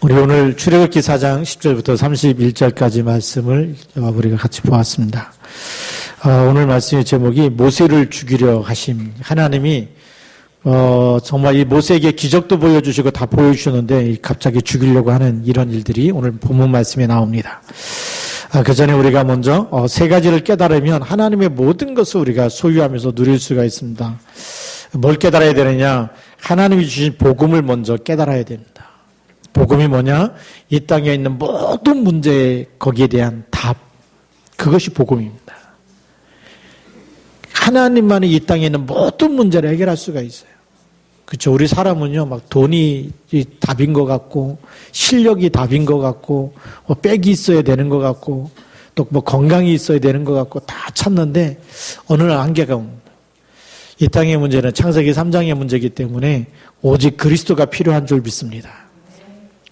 우리 오늘 출애굽기 4장 10절부터 31절까지 말씀을 우리가 같이 보았습니다. 오늘 말씀의 제목이 모세를 죽이려 하심. 하나님이 정말 이 모세에게 기적도 보여주시고 다 보여주셨는데 갑자기 죽이려고 하는 이런 일들이 오늘 본문 말씀에 나옵니다. 그 전에 우리가 먼저 세 가지를 깨달으면 하나님의 모든 것을 우리가 소유하면서 누릴 수가 있습니다. 뭘 깨달아야 되느냐? 하나님이 주신 복음을 먼저 깨달아야 됩니다. 복음이 뭐냐? 이 땅에 있는 모든 문제에 거기에 대한 답. 그것이 복음입니다. 하나님만이 이 땅에 있는 모든 문제를 해결할 수가 있어요. 그렇죠? 우리 사람은요, 막 돈이 답인 것 같고, 실력이 답인 것 같고, 빽이 있어야 되는 것 같고, 또 뭐 건강이 있어야 되는 것 같고, 다 찾는데, 어느 날 한계가 옵니다. 이 땅의 문제는 창세기 3장의 문제이기 때문에 오직 그리스도가 필요한 줄 믿습니다.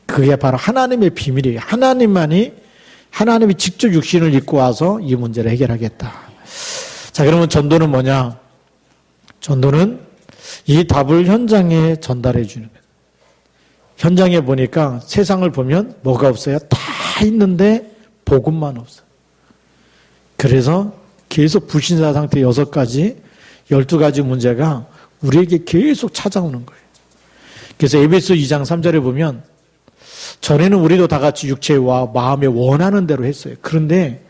그게 바로 하나님의 비밀이에요. 하나님이 직접 육신을 입고 와서 이 문제를 해결하겠다. 자, 그러면 전도는 뭐냐? 전도는 이 답을 현장에 전달해 주는 거예요. 현장에 보니까 세상을 보면 뭐가 없어요? 다 있는데 복음만 없어요. 그래서 계속 불신자 상태 6가지, 12가지 문제가 우리에게 계속 찾아오는 거예요. 그래서 에베소 2장 3절에 보면 전에는 우리도 다 같이 육체와 마음에 원하는 대로 했어요. 그런데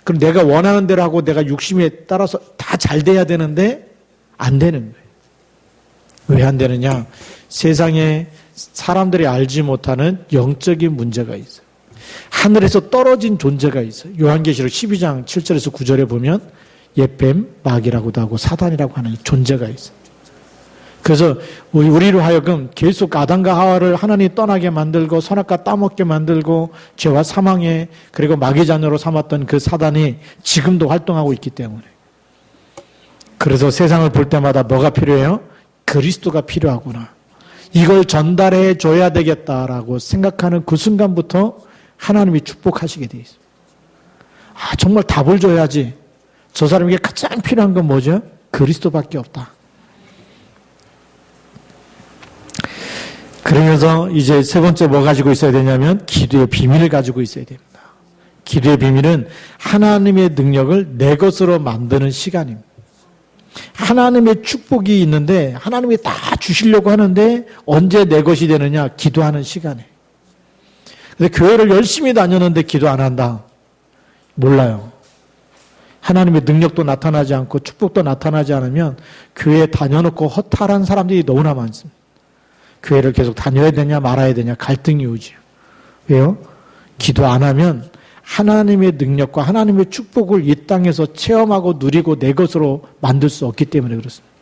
그럼 내가 원하는 대로 하고 내가 육심에 따라서 다 잘 돼야 되는데 안 되는 거예요. 왜 안 되느냐? 세상에 사람들이 알지 못하는 영적인 문제가 있어요. 하늘에서 떨어진 존재가 있어요. 요한계시록 12장 7절에서 9절에 보면 옛뱀, 마귀라고도 하고 사단이라고 하는 존재가 있어요. 그래서 우리로 하여금 계속 아담과 하와를 하나님이 떠나게 만들고 선악과 따먹게 만들고 죄와 사망에 그리고 마귀 자녀로 삼았던 그 사단이 지금도 활동하고 있기 때문에 그래서 세상을 볼 때마다 뭐가 필요해요? 그리스도가 필요하구나. 이걸 전달해 줘야 되겠다라고 생각하는 그 순간부터 하나님이 축복하시게 돼 있어요. 정말 답을 줘야지. 저 사람에게 가장 필요한 건 뭐죠? 그리스도밖에 없다. 그러면서 이제 세 번째 뭐 가지고 있어야 되냐면 기도의 비밀을 가지고 있어야 됩니다. 기도의 비밀은 하나님의 능력을 내 것으로 만드는 시간입니다. 하나님의 축복이 있는데 하나님이 다 주시려고 하는데 언제 내 것이 되느냐? 기도하는 시간에. 근데 교회를 열심히 다녔는데 기도 안 한다. 몰라요. 하나님의 능력도 나타나지 않고 축복도 나타나지 않으면 교회에 다녀놓고 허탈한 사람들이 너무나 많습니다. 교회를 계속 다녀야 되냐 말아야 되냐 갈등이 오죠. 왜요? 기도 안 하면 하나님의 능력과 하나님의 축복을 이 땅에서 체험하고 누리고 내 것으로 만들 수 없기 때문에 그렇습니다.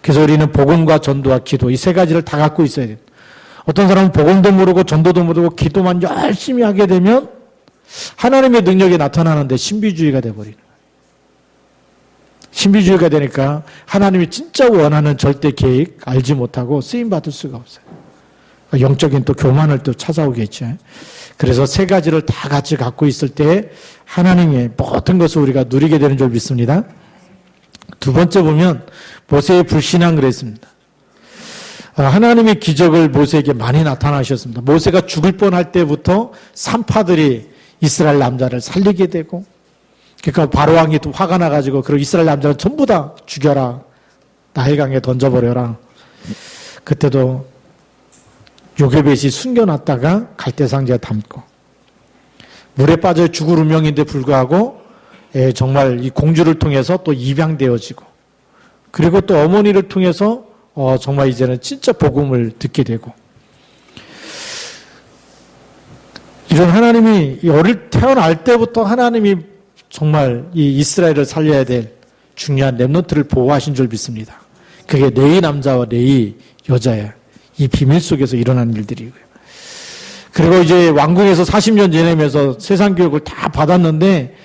그래서 우리는 복음과 전도와 기도 이 세 가지를 다 갖고 있어야 돼요. 어떤 사람은 복음도 모르고 전도도 모르고 기도만 열심히 하게 되면 하나님의 능력이 나타나는데 신비주의가 돼버리는 거예요. 신비주의가 되니까 하나님이 진짜 원하는 절대 계획 알지 못하고 쓰임받을 수가 없어요. 영적인 또 교만을 또 찾아오겠죠. 그래서 세 가지를 다 같이 갖고 있을 때 하나님의 모든 것을 우리가 누리게 되는 줄 믿습니다. 두 번째 보면 모세의 불신앙 그랬습니다. 하나님의 기적을 모세에게 많이 나타나셨습니다. 모세가 죽을 뻔할 때부터 산파들이 이스라엘 남자를 살리게 되고 그러니까 바로왕이 또 화가 나가지고 그리고 이스라엘 남자를 전부 다 죽여라. 나일강에 던져버려라. 그때도 요게벳이 숨겨놨다가 갈대상자에 담고 물에 빠져 죽을 운명인데 불구하고 정말 이 공주를 통해서 또 입양되어지고 그리고 또 어머니를 통해서 정말 이제는 진짜 복음을 듣게 되고 이런 하나님이 태어날 때부터 하나님이 정말 이 이스라엘을 살려야 될 중요한 렘넌트를 보호하신 줄 믿습니다. 그게 네이 남자와 네이 여자예요. 이 비밀 속에서 일어난 일들이고요. 그리고 이제 왕궁에서 40년 지내면서 세상 교육을 다 받았는데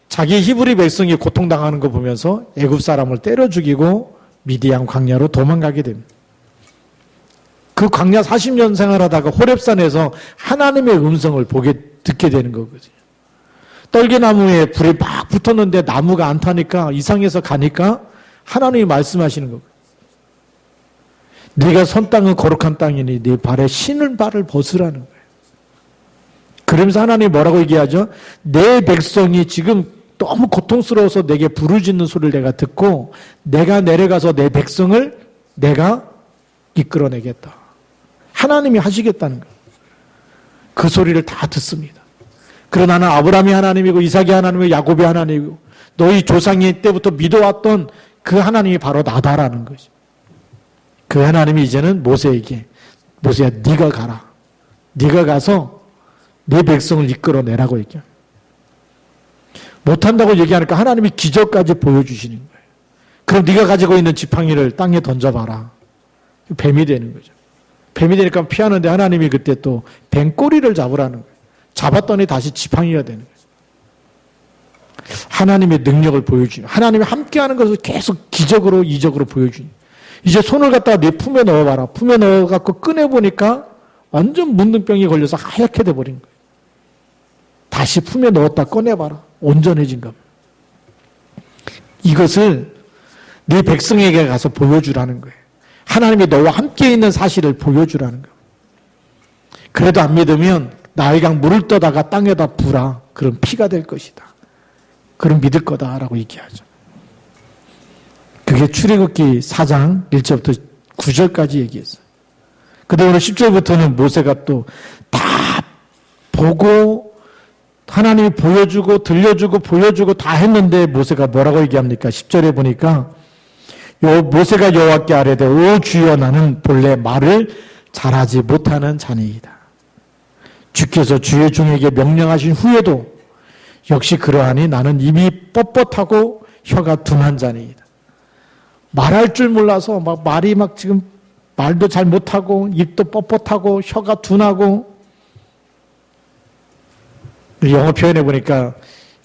자기 히브리 백성이 고통당하는 거 보면서 애굽 사람을 때려 죽이고 미디안 광야로 도망가게 됩니다. 그 광야 40년 생활하다가 호렙산에서 하나님의 음성을 듣게 되는 거거든요. 떨기나무에 불이 막 붙었는데 나무가 안 타니까 이상해서 가니까 하나님이 말씀하시는 거예요. 네가 선 땅은 거룩한 땅이니 네 발에 신을 발을 벗으라는 거예요. 그러면서 하나님이 뭐라고 얘기하죠? 내 백성이 지금 너무 고통스러워서 내게 부르짖는 소리를 내가 듣고 내가 내려가서 내 백성을 내가 이끌어내겠다. 하나님이 하시겠다는 거예요. 그 소리를 다 듣습니다. 그러나 나는 아브라함이 하나님이고 이삭이 하나님이고 야곱이 하나님이고 너희 조상이 때부터 믿어왔던 그 하나님이 바로 나다라는 거죠. 그 하나님이 이제는 모세에게 모세야 네가 가라. 네가 가서 내 백성을 이끌어내라고 얘기합니다. 못한다고 얘기하니까 하나님이 기적까지 보여주시는 거예요. 그럼 네가 가지고 있는 지팡이를 땅에 던져봐라. 뱀이 되는 거죠. 뱀이 되니까 피하는데 하나님이 그때 또 뱀꼬리를 잡으라는 거예요. 잡았더니 다시 지팡이가 되는 거예요. 하나님의 능력을 보여주는, 하나님이 함께하는 것을 계속 기적으로 이적으로 보여주는. 이제 손을 갖다가 내 품에 넣어봐라. 품에 넣어갖고 꺼내보니까 완전 문둥병이 걸려서 하얗게 돼버린 거예요. 다시 품에 넣었다 꺼내봐라. 온전해진 겁니다. 이것을 네 백성에게 가서 보여주라는 거예요. 하나님이 너와 함께 있는 사실을 보여주라는 거예요. 그래도 안 믿으면 나일강 물을 떠다가 땅에다 부라. 그럼 피가 될 것이다. 그럼 믿을 거다라고 얘기하죠. 그게 출애굽기 4장 1절부터 9절까지 얘기했어요. 근데 오늘 10절부터는 모세가 또 다 보고 하나님이 보여주고 들려주고 보여주고 다 했는데 모세가 뭐라고 얘기합니까? 10절에 보니까 모세가 여호와께 아뢰되 오 주여 나는 본래 말을 잘하지 못하는 자니이다. 주께서 주의 종에게 명령하신 후에도 역시 그러하니 나는 입이 뻣뻣하고 혀가 둔한 자니이다. 말할 줄 몰라서 막 말이 막 지금 말도 잘 못하고 입도 뻣뻣하고 혀가 둔하고 영어 표현해 보니까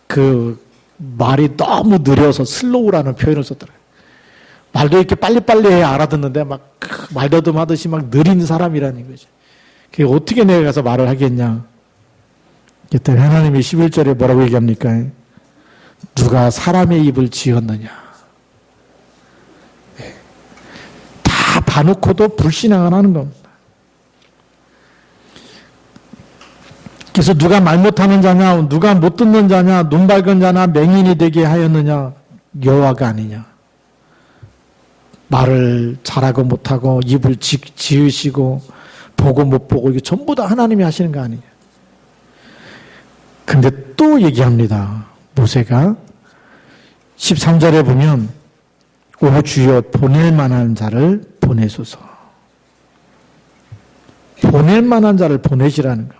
그 말이 너무 느려서 슬로우라는 표현을 썼더라고요. 말도 이렇게 빨리빨리 해야 알아듣는데 막 말더듬하듯이 막 느린 사람이라는 거죠. 그게 어떻게 내가 가서 말을 하겠냐. 그때 하나님이 11절에 뭐라고 얘기합니까? 누가 사람의 입을 지었느냐. 다 봐놓고도 불신앙을 하는 겁니다. 그래서 누가 말 못하는 자냐, 누가 못 듣는 자냐, 눈 밝은 자나 맹인이 되게 하였느냐, 여호와가 아니냐. 말을 잘하고 못하고 입을 지으시고 보고 못 보고 이게 전부 다 하나님이 하시는 거 아니냐. 근데 또 얘기합니다. 모세가 13절에 보면 오 주여 보낼 만한 자를 보내소서. 보낼 만한 자를 보내시라는 겁니다.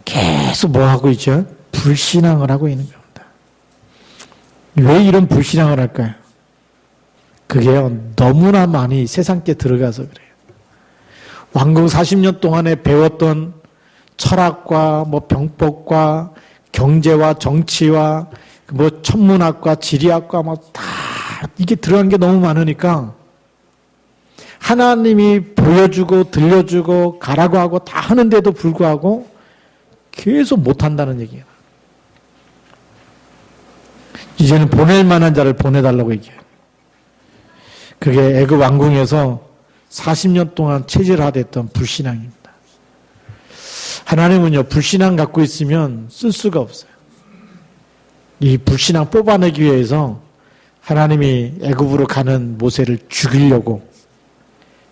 계속 뭐 하고 있죠? 불신앙을 하고 있는 겁니다. 왜 이런 불신앙을 할까요? 그게 너무나 많이 세상께 들어가서 그래요. 왕궁 40년 동안에 배웠던 철학과 뭐 병법과 경제와 정치와 뭐 천문학과 지리학과 뭐 다 이게 들어간 게 너무 많으니까 하나님이 보여주고 들려주고 가라고 하고 다 하는데도 불구하고 계속 못한다는 얘기예요. 이제는 보낼 만한 자를 보내달라고 얘기해요. 그게 애굽 왕궁에서 40년 동안 체질화됐던 불신앙입니다. 하나님은요, 불신앙 갖고 있으면 쓸 수가 없어요. 이 불신앙 뽑아내기 위해서 하나님이 애굽으로 가는 모세를 죽이려고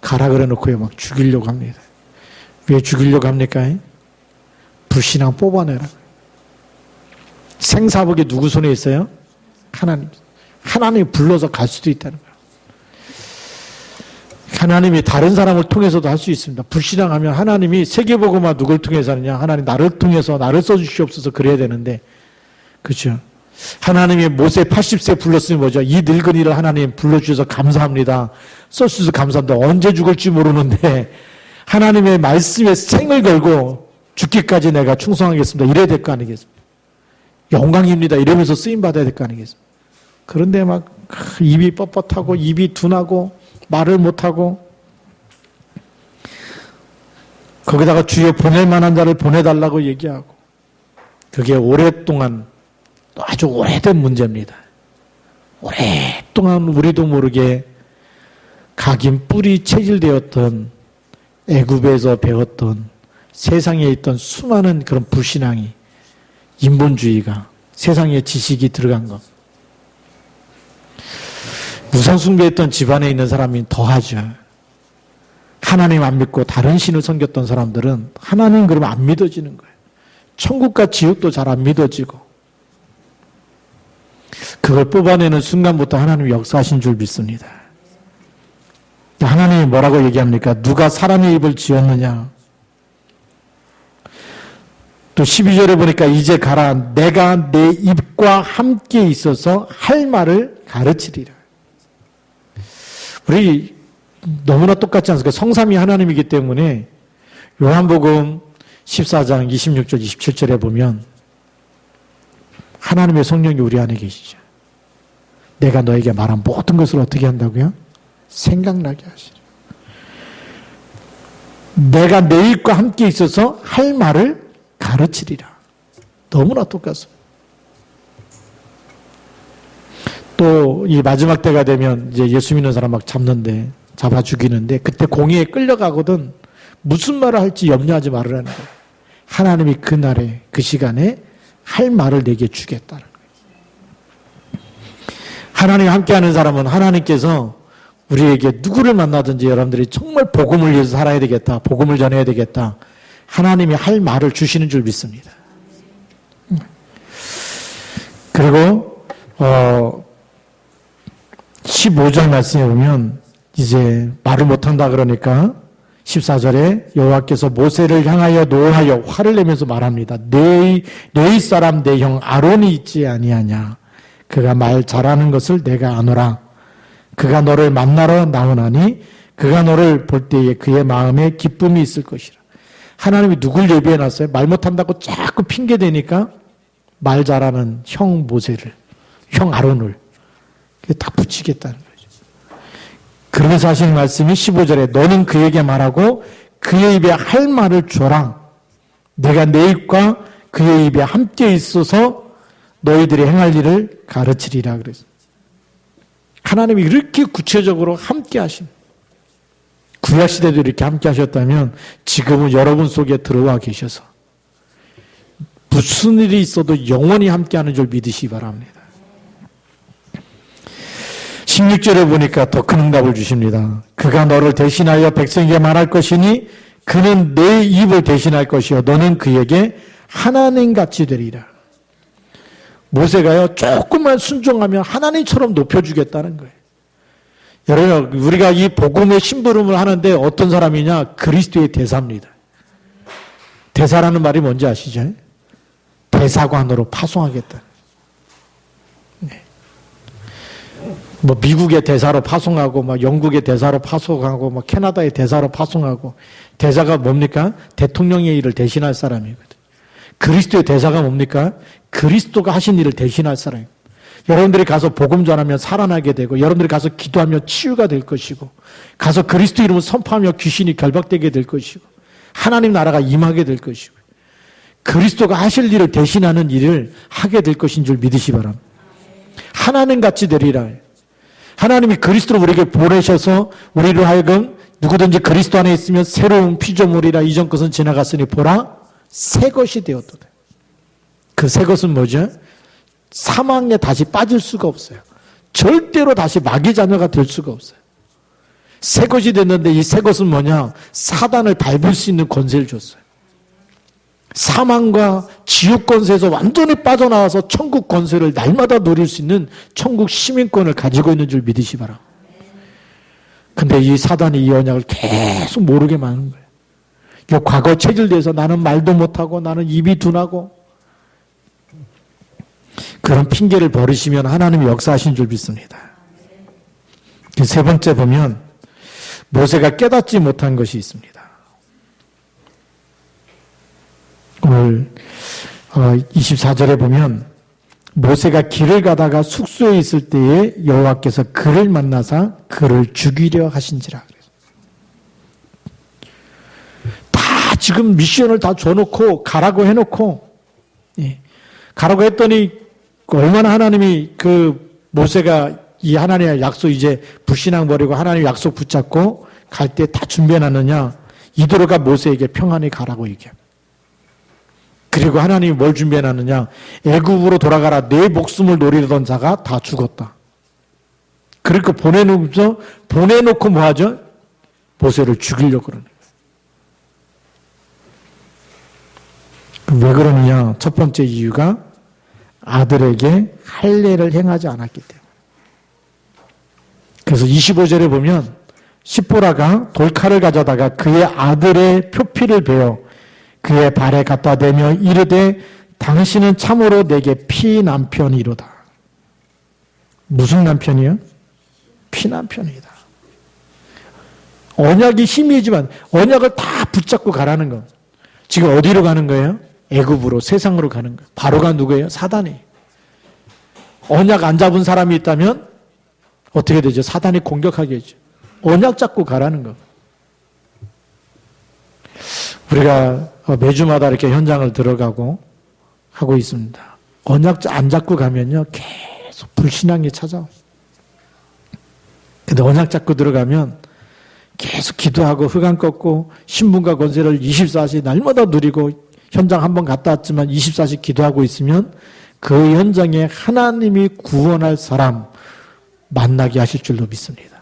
가라 그래 놓고요, 막 죽이려고 합니다. 왜 죽이려고 합니까? 불신앙 뽑아내라. 생사복이 누구 손에 있어요? 하나님. 하나님이 불러서 갈 수도 있다는 거예요. 하나님이 다른 사람을 통해서도 할 수 있습니다. 불신앙하면 하나님이 세계복음화 누굴 통해서 하느냐? 하나님 나를 통해서 나를 써주시옵소서 그래야 되는데, 그렇죠? 하나님이 모세 80세 불렀으면 뭐죠? 이 늙은이를 하나님 불러주셔서 감사합니다. 써주셔서 감사합니다. 언제 죽을지 모르는데 하나님의 말씀에 생을 걸고 죽기까지 내가 충성하겠습니다. 이래야 될 거 아니겠습니까? 영광입니다. 이러면서 쓰임받아야 될 거 아니겠습니까? 그런데 막 입이 뻣뻣하고 입이 둔하고 말을 못하고 거기다가 주여 보낼 만한 자를 보내달라고 얘기하고 그게 오랫동안 아주 오래된 문제입니다. 오랫동안 우리도 모르게 각인 뿔이 체질되었던 애굽에서 배웠던 세상에 있던 수많은 그런 불신앙이, 인본주의가, 세상에 지식이 들어간 것. 우상숭배했던 집안에 있는 사람이 더하죠. 하나님 안 믿고 다른 신을 섬겼던 사람들은 하나님 그러면 안 믿어지는 거예요. 천국과 지옥도 잘 안 믿어지고. 그걸 뽑아내는 순간부터 하나님이 역사하신 줄 믿습니다. 하나님이 뭐라고 얘기합니까? 누가 사람의 입을 지었느냐? 또 12절에 보니까 이제 가라. 내가 내 입과 함께 있어서 할 말을 가르치리라. 우리 너무나 똑같지 않습니까? 성삼위 하나님이기 때문에 요한복음 14장 26절 27절에 보면 하나님의 성령이 우리 안에 계시죠. 내가 너에게 말한 모든 것을 어떻게 한다고요? 생각나게 하시라. 내가 내 입과 함께 있어서 할 말을 가르치리라. 너무나 똑같습니다. 또 이 마지막 때가 되면 이제 예수 믿는 사람 막 잡는데, 잡아 죽이는데 그때 공의에 끌려가거든. 무슨 말을 할지 염려하지 말으라는 거예요. 하나님이 그날에 그 시간에 할 말을 내게 주겠다는 거예요. 하나님 함께하는 사람은 하나님께서 우리에게 누구를 만나든지 여러분들이 정말 복음을 위해서 살아야 되겠다, 복음을 전해야 되겠다, 하나님이 할 말을 주시는 줄 믿습니다. 그리고 15절 말씀에 보면 이제 말을 못한다 그러니까 14절에 여호와께서 모세를 향하여 노하여 화를 내면서 말합니다. 너희 사람 내 형 아론이 있지 아니하냐. 그가 말 잘하는 것을 내가 아노라. 그가 너를 만나러 나오나니 그가 너를 볼 때에 그의 마음에 기쁨이 있을 것이라. 하나님이 누굴 예비해놨어요? 말 못한다고 자꾸 핑계대니까 말 잘하는 형 모세를, 형 아론을 딱 붙이겠다는 거죠. 그러면서 하시는 말씀이 15절에 너는 그에게 말하고 그의 입에 할 말을 줘라. 내가 내 입과 그의 입에 함께 있어서 너희들이 행할 일을 가르치리라 그랬어요. 하나님이 이렇게 구체적으로 함께 하신, 구약시대도 이렇게 함께 하셨다면 지금은 여러분 속에 들어와 계셔서 무슨 일이 있어도 영원히 함께 하는 줄 믿으시기 바랍니다. 16절에 보니까 더 큰 응답을 주십니다. 그가 너를 대신하여 백성에게 말할 것이니 그는 내 입을 대신할 것이요 너는 그에게 하나님같이 되리라. 모세가요 조금만 순종하면 하나님처럼 높여주겠다는 거예요. 여러분, 우리가 이 복음의 심부름을 하는데 어떤 사람이냐? 그리스도의 대사입니다. 대사라는 말이 뭔지 아시죠? 대사관으로 파송하겠다. 네. 뭐 미국의 대사로 파송하고, 막 영국의 대사로 파송하고, 막 캐나다의 대사로 파송하고. 대사가 뭡니까? 대통령의 일을 대신할 사람이거든. 그리스도의 대사가 뭡니까? 그리스도가 하신 일을 대신할 사람이에요. 여러분들이 가서 복음 전하면 살아나게 되고, 여러분들이 가서 기도하면 치유가 될 것이고, 가서 그리스도 이름을 선포하며 귀신이 결박되게 될 것이고, 하나님 나라가 임하게 될 것이고, 그리스도가 하실 일을 대신하는 일을 하게 될 것인 줄 믿으시 바랍니다. 하나님같이 되리라. 하나님이 그리스도를 우리에게 보내셔서 우리를 하여금 누구든지 그리스도 안에 있으면 새로운 피조물이라 이전 것은 지나갔으니 보라 새 것이 되었도다. 그 새 것은 뭐죠? 사망에 다시 빠질 수가 없어요. 절대로 다시 마귀 자녀가 될 수가 없어요. 새 것이 됐는데 이 새 것은 뭐냐? 사단을 밟을 수 있는 권세를 줬어요. 사망과 지옥 권세에서 완전히 빠져나와서 천국 권세를 날마다 누릴 수 있는 천국 시민권을 가지고 있는 줄 믿으시 바랍니다. 근데 이 사단이 이 언약을 계속 모르게 만든 거예요. 이 과거 체질돼서 나는 말도 못하고 나는 입이 둔하고 그런 핑계를 버리시면 하나님이 역사하신 줄 믿습니다. 세 번째 보면 모세가 깨닫지 못한 것이 있습니다. 오늘 24절에 보면 모세가 길을 가다가 숙소에 있을 때에 여호와께서 그를 만나사 그를 죽이려 하신지라. 다 지금 미션을 다 줘놓고 가라고 해놓고 가라고 했더니 얼마나 하나님이 그 모세가 이 하나님의 약속 이제 불신앙 버리고 하나님의 약속 붙잡고 갈 때 다 준비해놨느냐. 이도로가 모세에게 평안히 가라고 얘기합니다. 그리고 하나님이 뭘 준비해놨느냐? 애굽으로 돌아가라. 내 목숨을 노리던 자가 다 죽었다. 그러니까 보내놓고 뭐 하죠? 모세를 죽이려고 그러는 거예요. 왜 그러느냐? 첫 번째 이유가 아들에게 할례를 행하지 않았기 때문에. 그래서 25절에 보면 십보라가 돌칼을 가져다가 그의 아들의 표피를 베어 그의 발에 갖다 대며 이르되 당신은 참으로 내게 피남편이로다. 무슨 남편이요? 피남편이다. 언약이 힘이지만 언약을 다 붙잡고 가라는 거. 지금 어디로 가는 거예요? 애굽으로, 세상으로 가는 거예요. 바로가 누구예요? 사단이. 언약 안 잡은 사람이 있다면 어떻게 되죠? 사단이 공격하겠죠. 언약 잡고 가라는 거. 우리가 매주마다 이렇게 현장을 들어가고 하고 있습니다. 언약 안 잡고 가면요, 계속 불신앙이 찾아와요. 근데 언약 잡고 들어가면 계속 기도하고 흑암 꺾고 신분과 권세를 24시 날마다 누리고 현장 한번 갔다 왔지만 24시 기도하고 있으면 그 현장에 하나님이 구원할 사람 만나게 하실 줄로 믿습니다.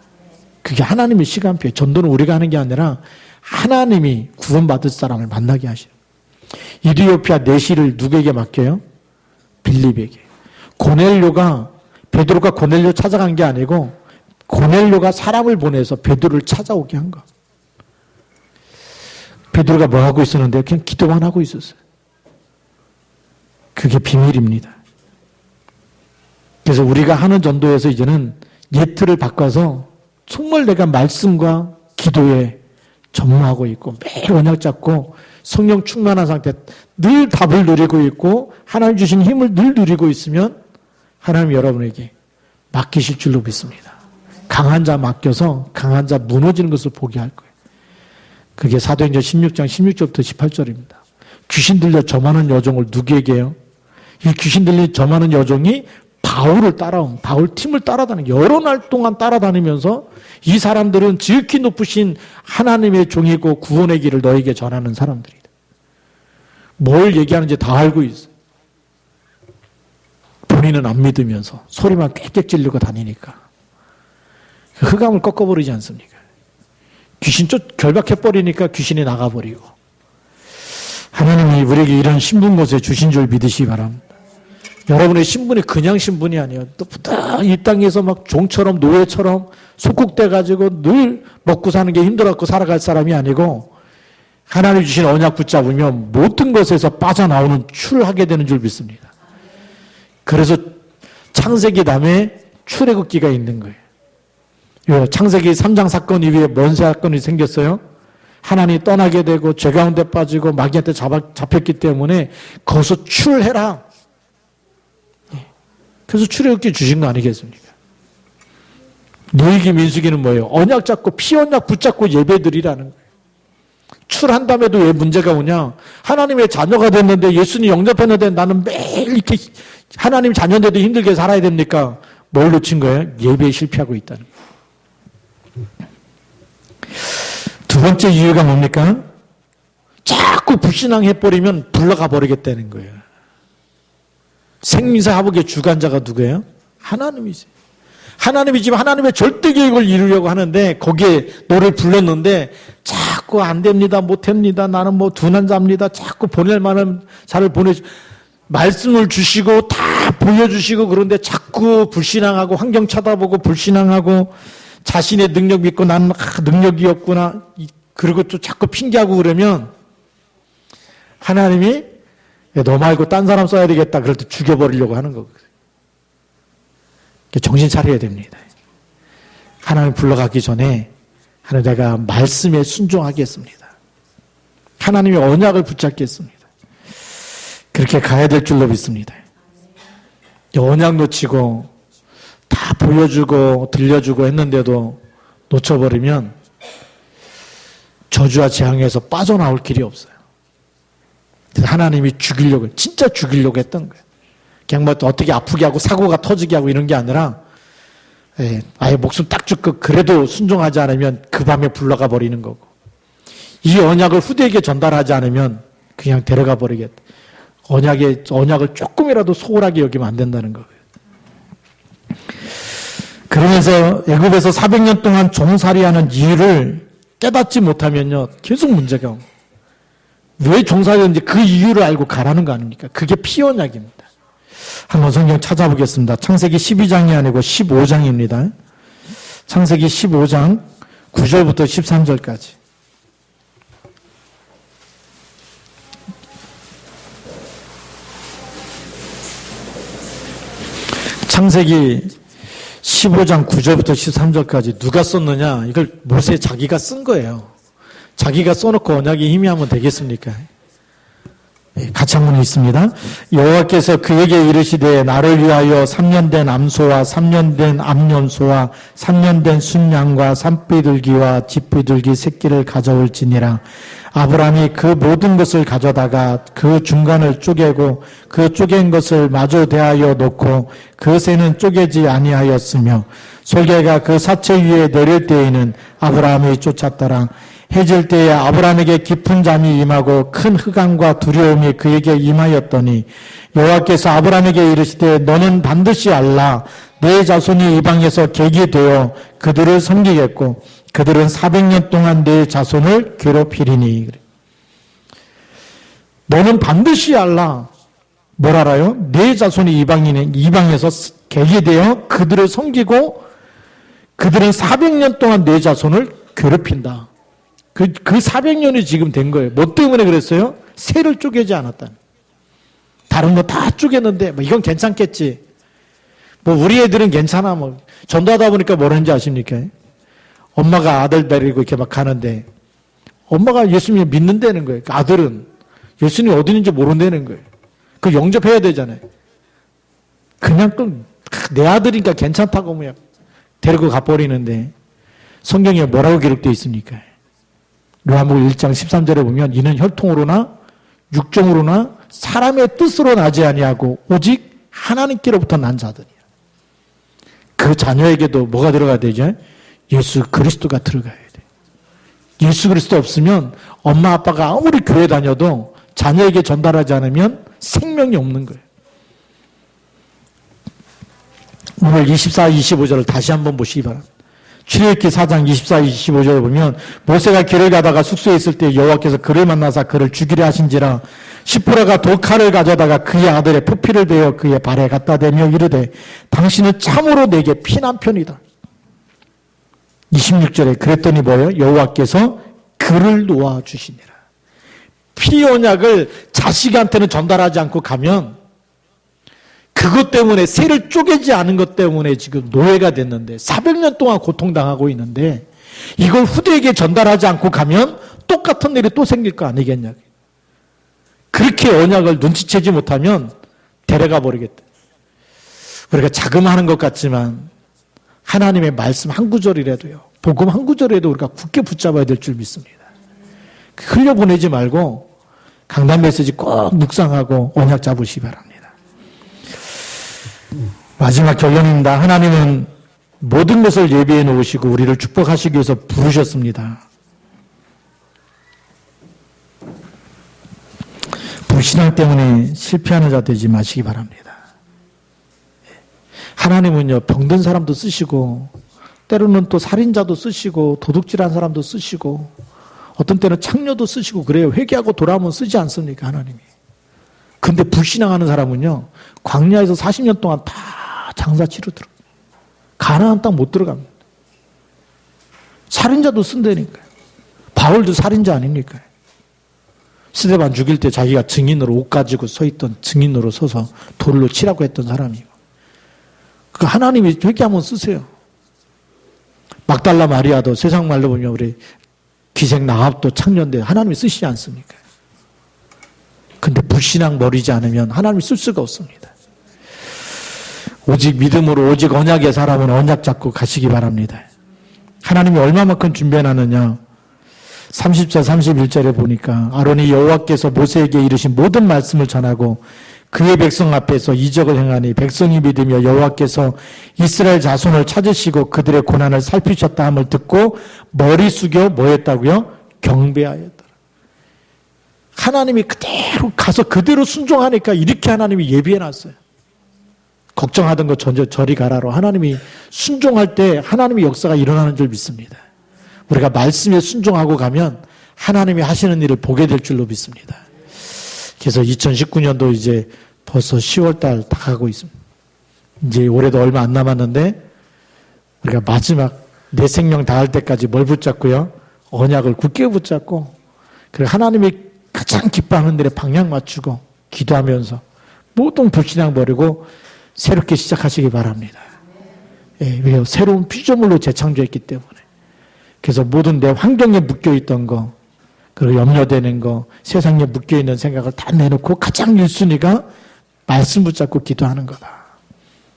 그게 하나님의 시간표예요. 전도는 우리가 하는 게 아니라 하나님이 구원받을 사람을 만나게 하셔요. 이디오피아 내시를 누구에게 맡겨요? 빌립에게. 베드로가 고넬료 찾아간 게 아니고 고넬료가 사람을 보내서 베드로를 찾아오게 한 거. 베드로가 뭐 하고 있었는데 그냥 기도만 하고 있었어요. 그게 비밀입니다. 그래서 우리가 하는 전도에서 이제는 예틀을 바꿔서 정말 내가 말씀과 기도에 전무하고 있고 매일 언약 잡고 성령 충만한 상태 늘 답을 누리고 있고 하나님 주신 힘을 늘 누리고 있으면 하나님 여러분에게 맡기실 줄로 믿습니다. 강한 자 맡겨서 강한 자 무너지는 것을 보게 할 거예요. 그게 사도행전 16장 16절부터 18절입니다. 귀신 들려 점하는 여종을 누구에게 해요? 이 귀신 들려 점하는 여종이 바울 팀을 따라다니는 여러 날 동안 따라다니면서 이 사람들은 지극히 높으신 하나님의 종이고 구원의 길을 너에게 전하는 사람들이다. 뭘 얘기하는지 다 알고 있어요. 본인은 안 믿으면서 소리만 꽥꽥 질르고 다니니까 흑암을 꺾어버리지 않습니까? 귀신 결박해버리니까 귀신이 나가버리고. 하나님이 우리에게 이런 신분 것에 주신 줄 믿으시기 바랍니다. 여러분의 신분이 그냥 신분이 아니에요. 또 이 땅에서 막 종처럼 노예처럼 속국돼가지고 늘 먹고 사는 게 힘들었고 살아갈 사람이 아니고 하나님 주신 언약 붙잡으면 모든 것에서 빠져나오는 출하게 되는 줄 믿습니다. 그래서 창세기 다음에 출애굽기가 있는 거예요. 창세기 3장 사건 이후에 뭔 사건이 생겼어요? 하나님이 떠나게 되고 죄 가운데 빠지고 마귀한테 잡혔기 때문에 거기서 출해라. 그래서 출애굽기 주신 거 아니겠습니까? 노예기 민수기는 뭐예요? 언약 잡고 피언약 붙잡고 예배드리라는 거예요. 출한 다음에도 왜 문제가 오냐? 하나님의 자녀가 됐는데 예수님 영접했는데 나는 매일 이렇게 하나님 자녀인데도 힘들게 살아야 됩니까? 뭘 놓친 거예요? 예배에 실패하고 있다는 거예요. 두 번째 이유가 뭡니까? 자꾸 불신앙해버리면 불러가 버리겠다는 거예요. 생민사 화복의 주관자가 누구예요? 하나님이세요. 하나님이지만 하나님의 절대 계획을 이루려고 하는데 거기에 너를 불렀는데 자꾸 안 됩니다, 못 합니다, 나는 뭐 둔한자입니다. 자꾸 보낼 만한 자를 말씀을 주시고 다 보여주시고 그런데 자꾸 불신앙하고 환경 쳐다보고 불신앙하고 자신의 능력 믿고 나는 능력이 없구나 그리고 또 자꾸 핑계하고 그러면 하나님이 너 말고 딴 사람 써야 되겠다 그럴 때 죽여버리려고 하는 거거든요. 정신 차려야 됩니다. 하나님 불러가기 전에 하나님 내가 말씀에 순종하겠습니다. 하나님의 언약을 붙잡겠습니다. 그렇게 가야 될 줄로 믿습니다. 언약 놓치고 다 보여주고 들려주고 했는데도 놓쳐버리면 저주와 재앙에서 빠져나올 길이 없어요. 하나님이 진짜 죽이려고 했던 거예요. 그냥 뭐 어떻게 아프게 하고 사고가 터지게 하고 이런 게 아니라 아예 목숨 딱 죽고 그래도 순종하지 않으면 그 밤에 불러가 버리는 거고 이 언약을 후대에게 전달하지 않으면 그냥 데려가 버리겠다. 언약을 조금이라도 소홀하게 여기면 안 된다는 거예요. 그러면서 애굽에서 400년 동안 종살이하는 이유를 깨닫지 못하면요, 계속 문제가 옵니다. 왜 종살이하는지 그 이유를 알고 가라는 거 아닙니까? 그게 피언약입니다. 한번 성경 찾아보겠습니다. 창세기 12장이 아니고 15장입니다. 창세기 15장 9절부터 13절까지. 창세기 15장 9절부터 13절까지 누가 썼느냐? 이걸 모세 자기가 쓴 거예요. 자기가 써놓고 언약이 희미하면 되겠습니까? 같이 한번 읽습니다. 여호와께서 그에게 이르시되 나를 위하여 3년 된 암소와 3년 된 암염소와 3년 된 순양과 산비둘기와 쥐비둘기 새끼를 가져올지니라. 아브라함이 그 모든 것을 가져다가 그 중간을 쪼개고 그 쪼갠 것을 마주 대하여 놓고 그 새는 쪼개지 아니하였으며 솔개가 그 사체 위에 내릴 때에는 아브라함이 쫓았더라. 해질 때에 아브라함에게 깊은 잠이 임하고 큰 흑암과 두려움이 그에게 임하였더니 여호와께서 아브라함에게 이르시되 너는 반드시 알라. 내 자손이 이방에서 객이 되어 그들을 섬기겠고 그들은 400년 동안 내 자손을 괴롭히리니. 너는 반드시 알라. 뭘 알아요? 내 자손이 이방에서 객이 되어 그들을 섬기고 그들은 400년 동안 내 자손을 괴롭힌다. 그 400년이 지금 된 거예요. 뭐 때문에 그랬어요? 새를 쪼개지 않았다. 다른 거 다 쪼개는데 뭐 이건 괜찮겠지. 뭐 우리 애들은 괜찮아. 뭐 전도하다 보니까 뭐라는지 아십니까? 엄마가 아들 데리고 이렇게 막 가는데 엄마가 예수님 믿는다는 거예요. 그 아들은 예수님 어디 있는지 모른다는 거예요. 그 영접해야 되잖아요. 그냥 내 아들이니까 괜찮다고 그냥 데리고 가버리는데 성경에 뭐라고 기록되어 있습니까? 요한복음 1장 13절에 보면 이는 혈통으로나 육정으로나 사람의 뜻으로 나지 아니하고 오직 하나님께로부터 난 자들이야. 그 자녀에게도 뭐가 들어가야 되죠? 예수 그리스도가 들어가야 돼. 예수 그리스도 없으면 엄마 아빠가 아무리 교회 다녀도 자녀에게 전달하지 않으면 생명이 없는 거예요. 오늘 24, 25절을 다시 한번 보시기 바랍니다. 출애굽기 4장 24, 25절에 보면 모세가 길을 가다가 숙소에 있을 때 여호와께서 그를 만나사 그를 죽이려 하신지라 시프라가 돌칼을 가져다가 그의 아들의 표피를 베어 그의 발에 갖다 대며 이르되 당신은 참으로 내게 피난편이다. 26절에 그랬더니 뭐예요? 여호와께서 그를 놓아주시니라. 피언약을 자식한테는 전달하지 않고 가면 그것 때문에 새를 쪼개지 않은 것 때문에 지금 노예가 됐는데 400년 동안 고통당하고 있는데 이걸 후대에게 전달하지 않고 가면 똑같은 일이 또 생길 거 아니겠냐. 그렇게 언약을 눈치채지 못하면 데려가 버리겠다. 우리가 자금하는 것 같지만 하나님의 말씀 한 구절이라도요. 복음 한 구절이라도 우리가 굳게 붙잡아야 될 줄 믿습니다. 흘려보내지 말고 강단 메시지 꼭 묵상하고 언약 잡으시기 바랍니다. 마지막 결론입니다. 하나님은 모든 것을 예비해 놓으시고 우리를 축복하시기 위해서 부르셨습니다. 불신앙 때문에 실패하는 자 되지 마시기 바랍니다. 하나님은요, 병든 사람도 쓰시고 때로는 또 살인자도 쓰시고 도둑질한 사람도 쓰시고 어떤 때는 창녀도 쓰시고 그래요. 회개하고 돌아오면 쓰지 않습니까? 하나님이. 근데 불신앙하는 사람은요, 광야에서 40년 동안 다 장사치러 들어. 가나안 땅 못 들어갑니다. 살인자도 쓴다니까요. 바울도 살인자 아닙니까? 스데반 죽일 때 자기가 증인으로 옷 가지고 서 있던 증인으로 서서 돌로 치라고 했던 사람이고. 그 하나님이 회개하면 쓰세요. 막달라 마리아도 세상 말로 보면 우리 기생 나합도 창녀인데 하나님이 쓰시지 않습니까? 근데 불신앙 버리지 않으면 하나님이 쓸 수가 없습니다. 오직 믿음으로 오직 언약의 사람은 언약 잡고 가시기 바랍니다. 하나님이 얼마만큼 준비해놨느냐. 30절 31절에 보니까 아론이 여호와께서 모세에게 이르신 모든 말씀을 전하고 그의 백성 앞에서 이적을 행하니 백성이 믿으며 여호와께서 이스라엘 자손을 찾으시고 그들의 고난을 살피셨다 함을 듣고 머리 숙여 뭐 했다고요? 경배하였다. 하나님이 그대로 가서 그대로 순종하니까 이렇게 하나님이 예비해놨어요. 걱정하던 거 저리 가라로 하나님이 순종할 때 하나님의 역사가 일어나는 줄 믿습니다. 우리가 말씀에 순종하고 가면 하나님이 하시는 일을 보게 될 줄로 믿습니다. 그래서 2019년도 이제 벌써 10월 달 다 가고 있습니다. 이제 올해도 얼마 안 남았는데 우리가 마지막 내 생명 다할 때까지 뭘 붙잡고요? 언약을 굳게 붙잡고 그리고 하나님이 가장 기뻐하는 일에 방향 맞추고 기도하면서 모든 불신앙 버리고 새롭게 시작하시기 바랍니다. 예, 왜요? 새로운 피조물로 재창조했기 때문에. 그래서 모든 내 환경에 묶여있던 거 그리고 염려되는 거 세상에 묶여있는 생각을 다 내놓고 가장 1순위가 말씀 붙잡고 기도하는 거다.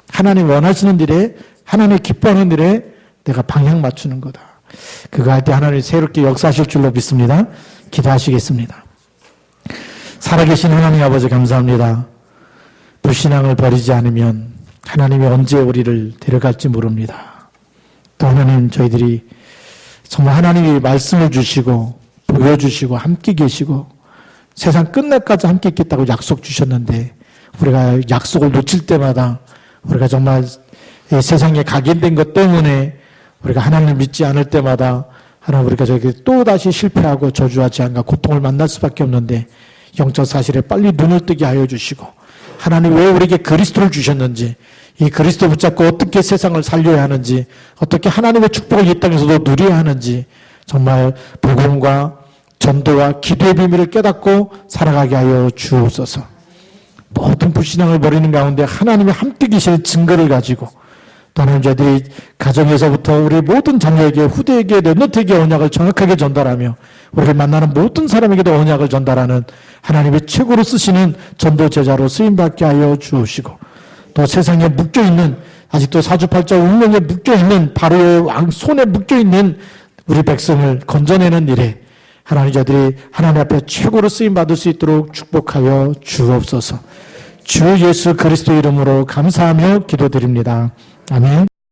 하나님 원하시는 일에 하나님 기뻐하는 일에 내가 방향 맞추는 거다. 그거 할 때 하나님이 새롭게 역사하실 줄로 믿습니다. 기도하시겠습니다. 살아계신 하나님 아버지 감사합니다. 불신앙을 버리지 않으면 하나님이 언제 우리를 데려갈지 모릅니다. 또 하나님 저희들이 정말 하나님이 말씀을 주시고 보여주시고 함께 계시고 세상 끝날까지 함께 있겠다고 약속 주셨는데 우리가 약속을 놓칠 때마다 우리가 정말 세상에 각인된 것 때문에 우리가 하나님을 믿지 않을 때마다 하나님 우리가 저에게 또다시 실패하고 저주하지 않가 고통을 만날 수밖에 없는데 영적 사실에 빨리 눈을 뜨게 하여 주시고 하나님 왜 우리에게 그리스도를 주셨는지 이 그리스도 붙잡고 어떻게 세상을 살려야 하는지 어떻게 하나님의 축복을 이 땅에서도 누려야 하는지 정말 복음과 전도와 기도의 비밀을 깨닫고 살아가게 하여 주옵소서. 모든 불신앙을 버리는 가운데 하나님의 함께 계실 증거를 가지고 또 하나님 저희들이 가정에서부터 우리 모든 자녀에게 후대에게 렘넌트에게 언약을 정확하게 전달하며 우리를 만나는 모든 사람에게도 언약을 전달하는 하나님의 최고로 쓰시는 전도 제자로 쓰임받게 하여 주시고 또 세상에 묶여있는 아직도 사주팔자 운명에 묶여있는 바로의 왕 손에 묶여있는 우리 백성을 건져내는 일에 하나님 저희들이 하나님 앞에 최고로 쓰임받을 수 있도록 축복하여 주옵소서. 주 예수 그리스도 이름으로 감사하며 기도드립니다. 아멘.